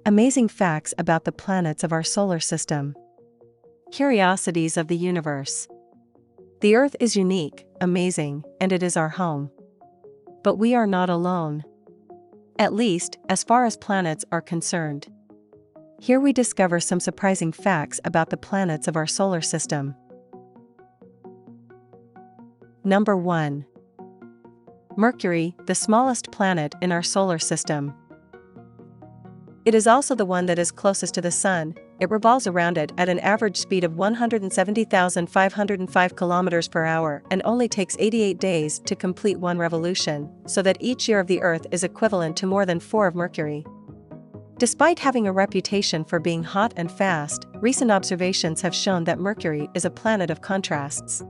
Amazing facts about the planets of our solar system. Curiosities of the universe. The Earth is unique, amazing, and it is our home. But we are not alone. At least, as far as planets are concerned. Here we discover some surprising facts about the planets of our solar system. Number 1. Mercury, the smallest planet in our solar system. It is also the one that is closest to the Sun. It revolves around it at an average speed of 170,505 km per hour and only takes 88 days to complete one revolution, so that each year of the Earth is equivalent to more than 4 of Mercury. Despite having a reputation for being hot and fast, recent observations have shown that Mercury is a planet of contrasts.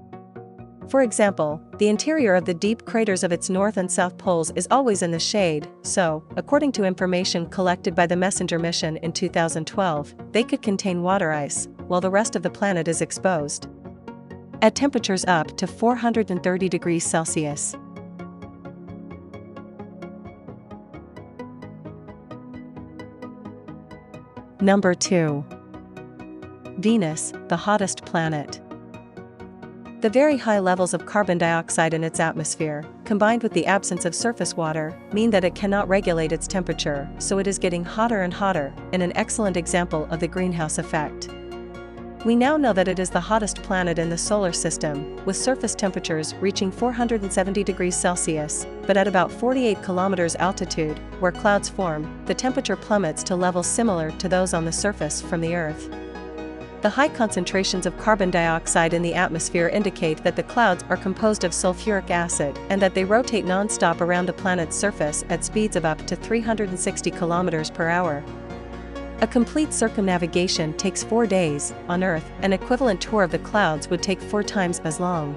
For example, the interior of the deep craters of its north and south poles is always in the shade, so, according to information collected by the Messenger mission in 2012, they could contain water ice, while the rest of the planet is exposed. At temperatures up to 430 degrees Celsius. Number 2. Venus, the hottest planet. The very high levels of carbon dioxide in its atmosphere, combined with the absence of surface water, mean that it cannot regulate its temperature, so it is getting hotter and hotter, in an excellent example of the greenhouse effect. We now know that it is the hottest planet in the solar system, with surface temperatures reaching 470 degrees Celsius, but at about 48 kilometers altitude, where clouds form, the temperature plummets to levels similar to those on the surface from the Earth. The high concentrations of carbon dioxide in the atmosphere indicate that the clouds are composed of sulfuric acid and that they rotate non-stop around the planet's surface at speeds of up to 360 km per hour. A complete circumnavigation takes 4 days. On Earth, an equivalent tour of the clouds would take 4 times as long.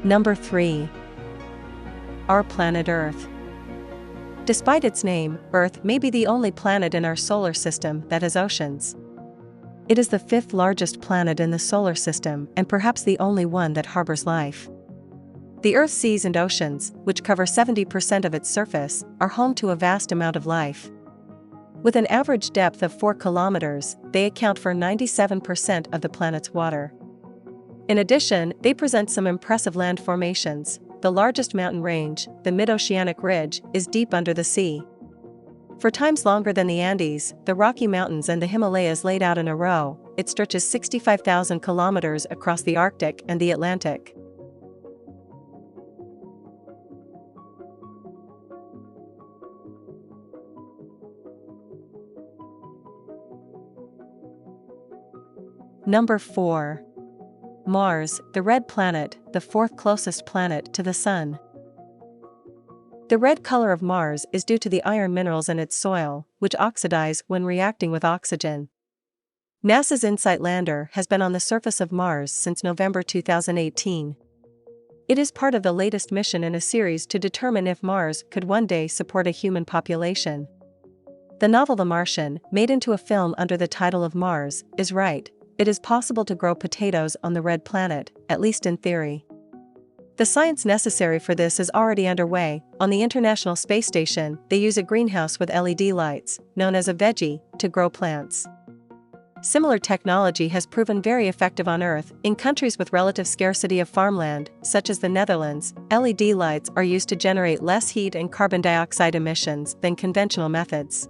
Number 3. Our planet Earth. Despite its name, Earth may be the only planet in our solar system that has oceans. It is the 5th largest planet in the solar system and perhaps the only one that harbors life. The Earth's seas and oceans, which cover 70% of its surface, are home to a vast amount of life. With an average depth of 4 kilometers, they account for 97% of the planet's water. In addition, they present some impressive land formations. The largest mountain range, the Mid-Oceanic Ridge, is deep under the sea. For times longer than the Andes, the Rocky Mountains and the Himalayas laid out in a row, it stretches 65,000 kilometers across the Arctic and the Atlantic. Number 4. Mars, the red planet, the 4th closest planet to the Sun. The red color of Mars is due to the iron minerals in its soil, which oxidize when reacting with oxygen. NASA's InSight lander has been on the surface of Mars since November 2018. It is part of the latest mission in a series to determine if Mars could one day support a human population. The novel The Martian, made into a film under the title of Mars, is right. It is possible to grow potatoes on the red planet, at least in theory. The science necessary for this is already underway. On the International Space Station, they use a greenhouse with LED lights, known as a veggie, to grow plants. Similar technology has proven very effective on Earth. In countries with relative scarcity of farmland, such as the Netherlands, LED lights are used to generate less heat and carbon dioxide emissions than conventional methods.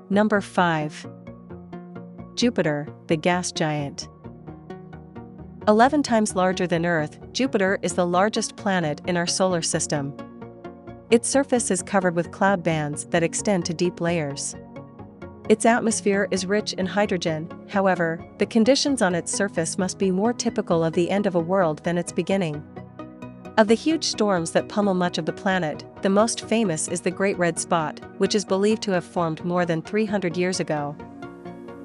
Number 5. Jupiter, the gas giant. 11 times larger than Earth, Jupiter is the largest planet in our solar system. Its surface is covered with cloud bands that extend to deep layers. Its atmosphere is rich in hydrogen. However, the conditions on its surface must be more typical of the end of a world than its beginning. Of the huge storms that pummel much of the planet, the most famous is the Great Red Spot, which is believed to have formed more than 300 years ago.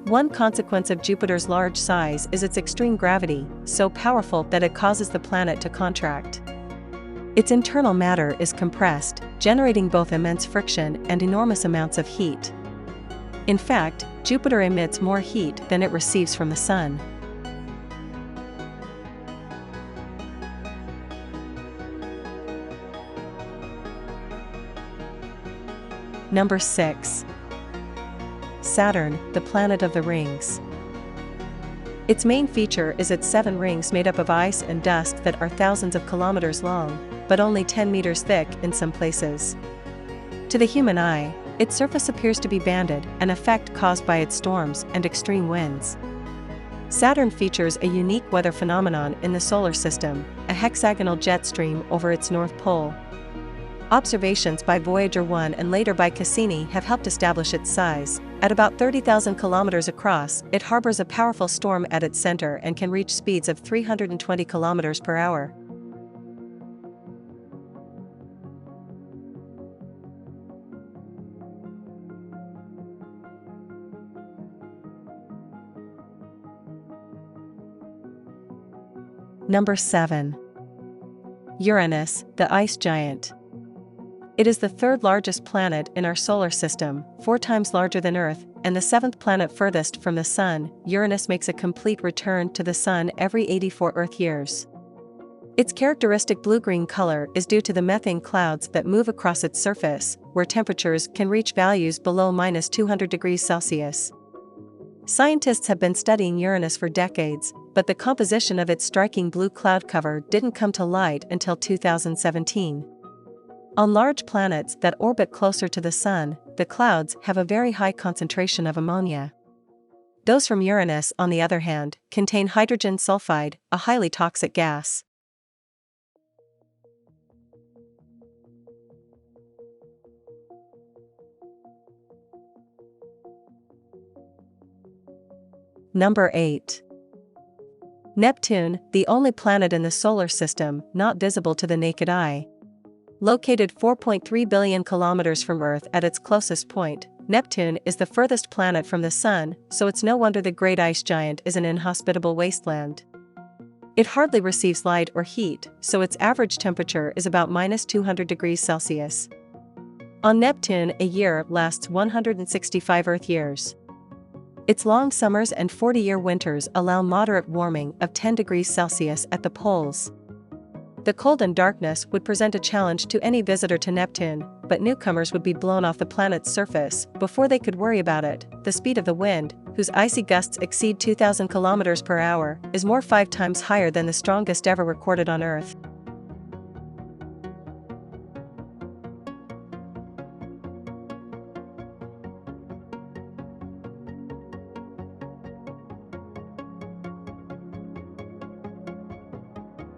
One consequence of Jupiter's large size is its extreme gravity, so powerful that it causes the planet to contract. Its internal matter is compressed, generating both immense friction and enormous amounts of heat. In fact, Jupiter emits more heat than it receives from the Sun. Number 6. Saturn, the planet of the rings. Its main feature is its 7 rings made up of ice and dust that are thousands of kilometers long, but only 10 meters thick in some places. To the human eye, its surface appears to be banded, an effect caused by its storms and extreme winds. Saturn features a unique weather phenomenon in the solar system, a hexagonal jet stream over its north pole. Observations by Voyager 1 and later by Cassini have helped establish its size. At about 30,000 kilometers across, it harbors a powerful storm at its center and can reach speeds of 320 kilometers per hour. Number 7. Uranus, the ice giant. It is the third largest planet in our solar system, 4 times larger than Earth, and the 7th planet furthest from the Sun. Uranus makes a complete return to the Sun every 84 Earth years. Its characteristic blue-green color is due to the methane clouds that move across its surface, where temperatures can reach values below -200 degrees Celsius. Scientists have been studying Uranus for decades, but the composition of its striking blue cloud cover didn't come to light until 2017. On large planets that orbit closer to the Sun, the clouds have a very high concentration of ammonia. Those from Uranus, on the other hand, contain hydrogen sulfide, a highly toxic gas. Number 8. Neptune, the only planet in the solar system not visible to the naked eye. Located 4.3 billion kilometers from Earth at its closest point, Neptune is the furthest planet from the Sun, so it's no wonder the great ice giant is an inhospitable wasteland. It hardly receives light or heat, so its average temperature is about -200 degrees Celsius. On Neptune, a year lasts 165 Earth years. Its long summers and 40-year winters allow moderate warming of 10 degrees Celsius at the poles. The cold and darkness would present a challenge to any visitor to Neptune, but newcomers would be blown off the planet's surface before they could worry about it. The speed of the wind, whose icy gusts exceed 2,000 kilometers per hour, is more 5 times higher than the strongest ever recorded on Earth.